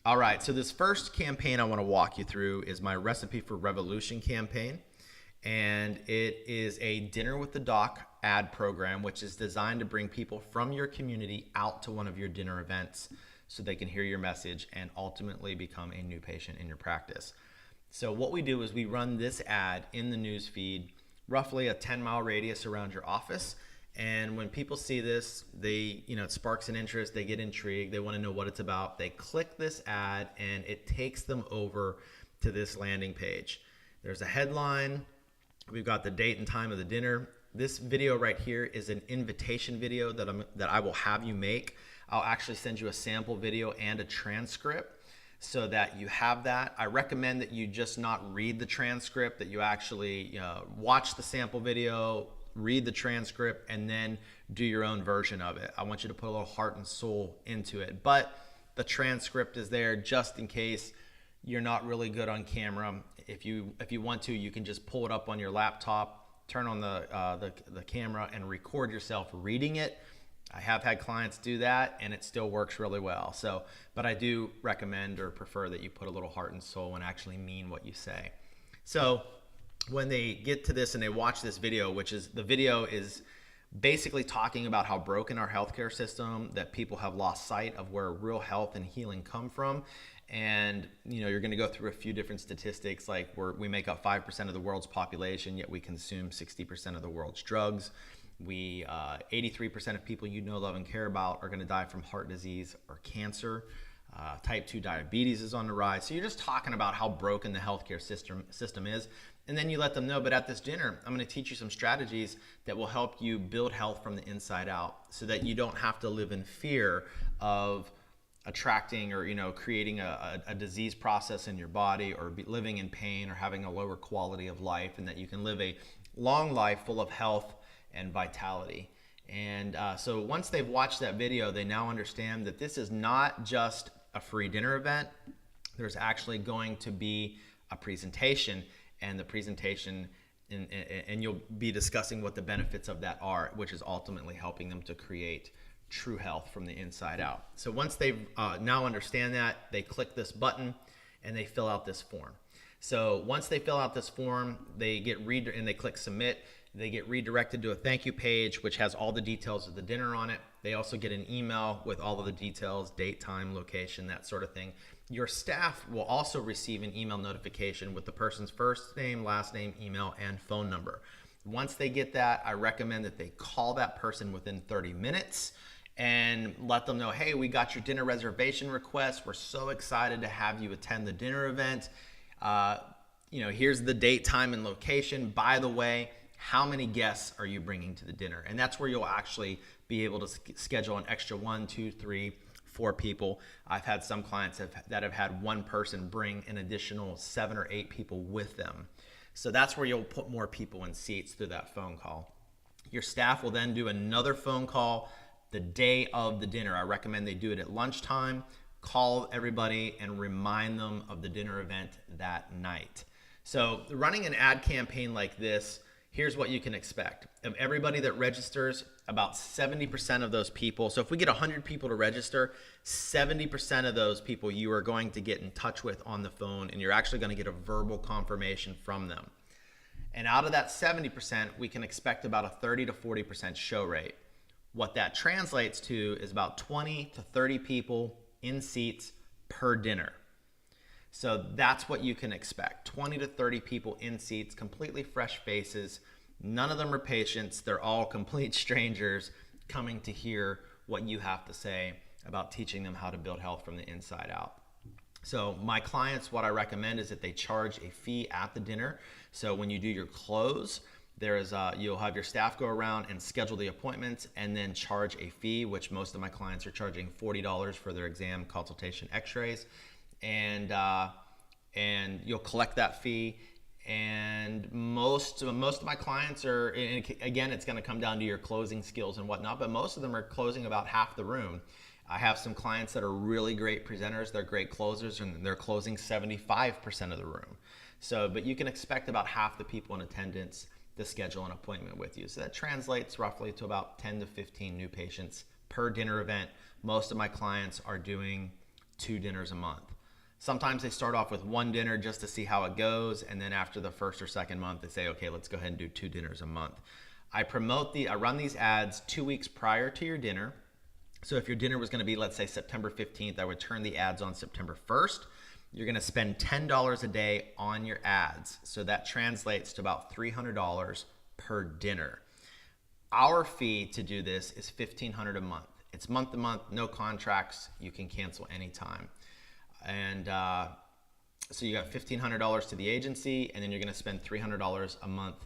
All right, so this first campaign I want to walk you through is my Recipe for Revolution campaign. And it is a Dinner with the Doc ad program, which is designed to bring people from your community out to one of your dinner events so they can hear your message and ultimately become a new patient in your practice. So, what we do is we run this ad in the news feed, roughly a 10-mile radius around your office. And when people see this, it sparks an interest, they get intrigued, they want to know what it's about. They click this ad and it takes them over to this landing page. There's a headline. We've got the date and time of the dinner. This video right here is an invitation video that I will have you make. I'll actually send you a sample video and a transcript so that you have that. I recommend that you just not read the transcript, that you actually watch the sample video, read the transcript, and then do your own version of it. I want you to put a little heart and soul into it. But the transcript is there just in case you're not really good on camera. If you want to, you can just pull it up on your laptop, turn on the camera, and record yourself reading it. I have had clients do that, and it still works really well. So, but I do recommend or prefer that you put a little heart and soul and actually mean what you say. So, when they get to this and they watch this video, the video is basically talking about how broken our healthcare system, that people have lost sight of where real health and healing come from. And you're going to go through a few different statistics, like we make up 5% of the world's population, yet we consume 60% of the world's drugs. 83% of people you know, love, and care about are going to die from heart disease or cancer. Type 2 diabetes is on the rise. So you're just talking about how broken the healthcare system is. And then you let them know, but at this dinner, I'm going to teach you some strategies that will help you build health from the inside out so that you don't have to live in fear of attracting or creating a disease process in your body, or living in pain, or having a lower quality of life, and that you can live a long life full of health and vitality. And so once they've watched that video, they now understand that this is not just a free dinner event. There's actually going to be a presentation, and the presentation and you'll be discussing what the benefits of that are, which is ultimately helping them to create true health from the inside out. So once they now understand that, they click this button and they fill out this form. So once they fill out this form, they click submit. They get redirected to a thank you page, which has all the details of the dinner on it. They also get an email with all of the details, date, time, location, that sort of thing. Your staff will also receive an email notification with the person's first name, last name, email, and phone number. Once they get that, I recommend that they call that person within 30 minutes and let them know, hey, we got your dinner reservation request. We're so excited to have you attend the dinner event. Here's the date, time, and location. By the way, how many guests are you bringing to the dinner? And that's where you'll actually be able to schedule an extra 1, 2, 3, 4 people. I've had some clients that have had one person bring an additional 7 or 8 people with them. So that's where you'll put more people in seats through that phone call. Your staff will then do another phone call the day of the dinner. I recommend they do it at lunchtime. Call everybody and remind them of the dinner event that night. So running an ad campaign like this, here's what you can expect. Of everybody that registers, about 70% of those people, so if we get 100 people to register, 70% of those people you are going to get in touch with on the phone, and you're actually going to get a verbal confirmation from them. And out of that 70%, we can expect about a 30 to 40% show rate. What that translates to is about 20 to 30 people in seats per dinner. So that's what you can expect. 20 to 30 people in seats, completely fresh faces. None of them are patients. They're all complete strangers coming to hear what you have to say about teaching them how to build health from the inside out. So my clients, what I recommend is that they charge a fee at the dinner. So when you do your close, you'll have your staff go around and schedule the appointments and then charge a fee, which most of my clients are charging $40 for their exam, consultation, x-rays. And you'll collect that fee. And most of my clients are, and again, it's going to come down to your closing skills and whatnot, but most of them are closing about half the room. I have some clients that are really great presenters, they're great closers, and they're closing 75% of the room. So, but you can expect about half the people in attendance to schedule an appointment with you. So that translates roughly to about 10 to 15 new patients per dinner event. Most of my clients are doing 2 dinners a month. Sometimes they start off with 1 dinner just to see how it goes, and then after the first or second month, they say, okay, let's go ahead and do 2 dinners a month. I run these ads 2 weeks prior to your dinner. So if your dinner was going to be, let's say, September 15th, I would turn the ads on September 1st. You're going to spend $10 a day on your ads. So that translates to about $300 per dinner. Our fee to do this is $1,500 a month. It's month to month, no contracts. You can cancel anytime. And so you got $1,500 to the agency, and then you're going to spend $300 a month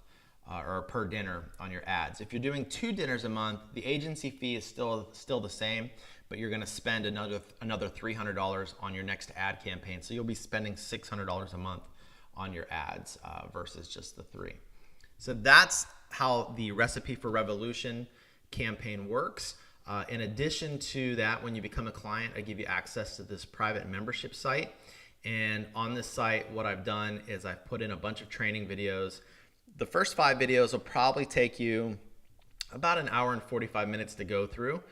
or per dinner on your ads. If you're doing 2 dinners a month, the agency fee is still the same, but you're going to spend another $300 on your next ad campaign. So you'll be spending $600 a month on your ads versus just the 3. So that's how the Recipe for Revolution campaign works. In addition to that, when you become a client, I give you access to this private membership site. And on this site, what I've done is I've put in a bunch of training videos. The first 5 videos will probably take you about an hour and 45 minutes to go through.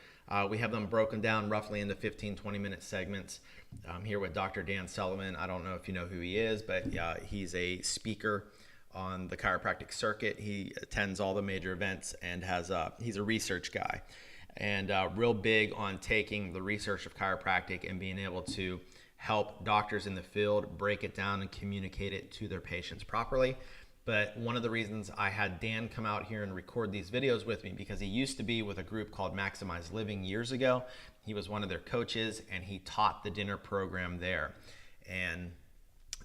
We have them broken down roughly into 15-20 minute segments. I'm here with Dr. Dan Sullivan. I don't know if you know who he is, but he's a speaker on the chiropractic circuit. He attends all the major events and he's a research guy. And real big on taking the research of chiropractic and being able to help doctors in the field break it down and communicate it to their patients properly. But one of the reasons I had Dan come out here and record these videos with me, because he used to be with a group called Maximize Living years ago. He was one of their coaches, and he taught the dinner program there. And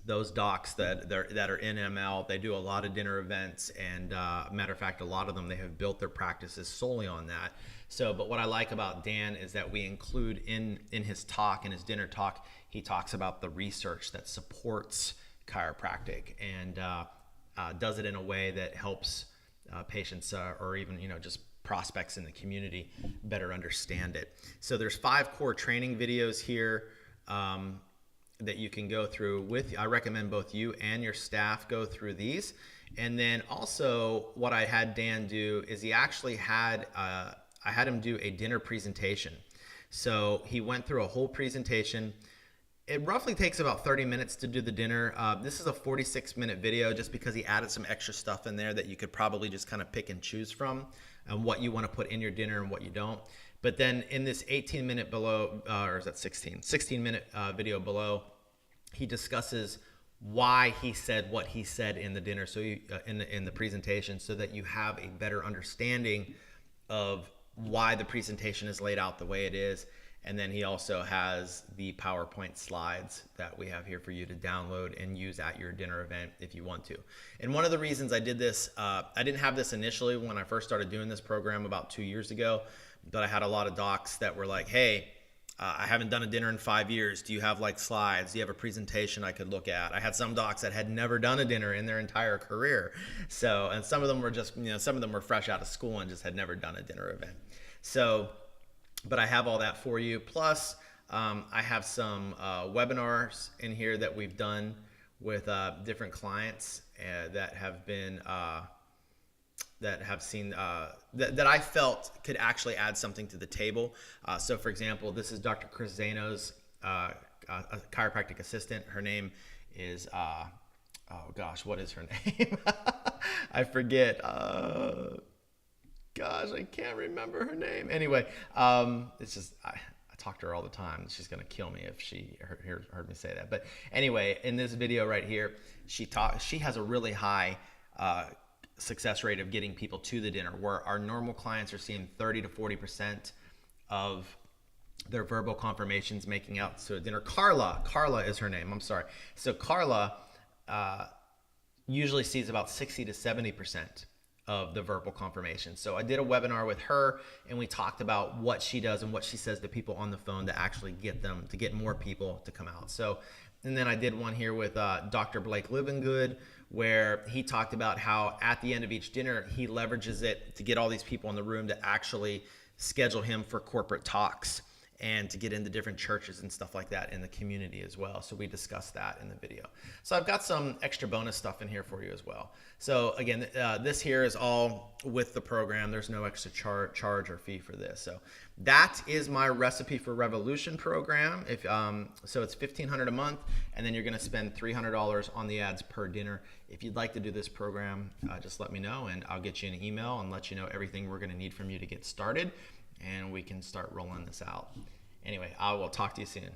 those docs that are in ML, they do a lot of dinner events, and matter of fact, a lot of them, they have built their practices solely on that. So, but what I like about Dan is that we include in his talk, in his dinner talk, he talks about the research that supports chiropractic and does it in a way that helps patients or even just prospects in the community better understand it. So there's 5 core training videos here that you can go through with. I recommend both you and your staff go through these. And then also what I had Dan do is he actually had, I had him do a dinner presentation. So he went through a whole presentation. It roughly takes about 30 minutes to do the dinner. This is a 46-minute video just because he added some extra stuff in there that you could probably just kind of pick and choose from and what you want to put in your dinner and what you don't. But then in this 18-minute below, or is that 16-minute video below, he discusses why he said what he said in the dinner, so in the presentation, so that you have a better understanding of why the presentation is laid out the way it is. And then he also has the PowerPoint slides that we have here for you to download and use at your dinner event if you want to. And one of the reasons I did this, I didn't have this initially when I first started doing this program about 2 years ago, but I had a lot of docs that were like, hey, I haven't done a dinner in 5 years. Do you have like slides? Do you have a presentation I could look at? I had some docs that had never done a dinner in their entire career. So, and some of them were just, some of them were fresh out of school and just had never done a dinner event. So, but I have all that for you. Plus, I have some webinars in here that we've done with different clients that have been, that have seen, that I felt could actually add something to the table. So for example, this is Dr. Chris Zano's a chiropractic assistant. Her name is, oh gosh, what is her name? I forget. Gosh, I can't remember her name. Anyway, it's just, I talk to her all the time. She's going to kill me if she heard me say that. But anyway, in this video right here, she has a really high success rate of getting people to the dinner, where our normal clients are seeing 30 to 40% of their verbal confirmations making out to a dinner. Carla is her name. I'm sorry. So Carla usually sees about 60 to 70% of the verbal confirmation. So I did a webinar with her, and we talked about what she does and what she says to people on the phone to actually get more people to come out. So, and then I did one here with Dr. Blake Livingood, where he talked about how at the end of each dinner, he leverages it to get all these people in the room to actually schedule him for corporate talks. and to get into different churches and stuff like that in the community as well. So we discussed that in the video. So I've got some extra bonus stuff in here for you as well. So again, this here is all with the program. There's no extra charge or fee for this. So that is my Recipe for Revolution program. So it's $1,500 a month, and then you're going to spend $300 on the ads per dinner. If you'd like to do this program, just let me know, and I'll get you an email and let you know everything we're going to need from you to get started, and we can start rolling this out. Anyway, I will talk to you soon.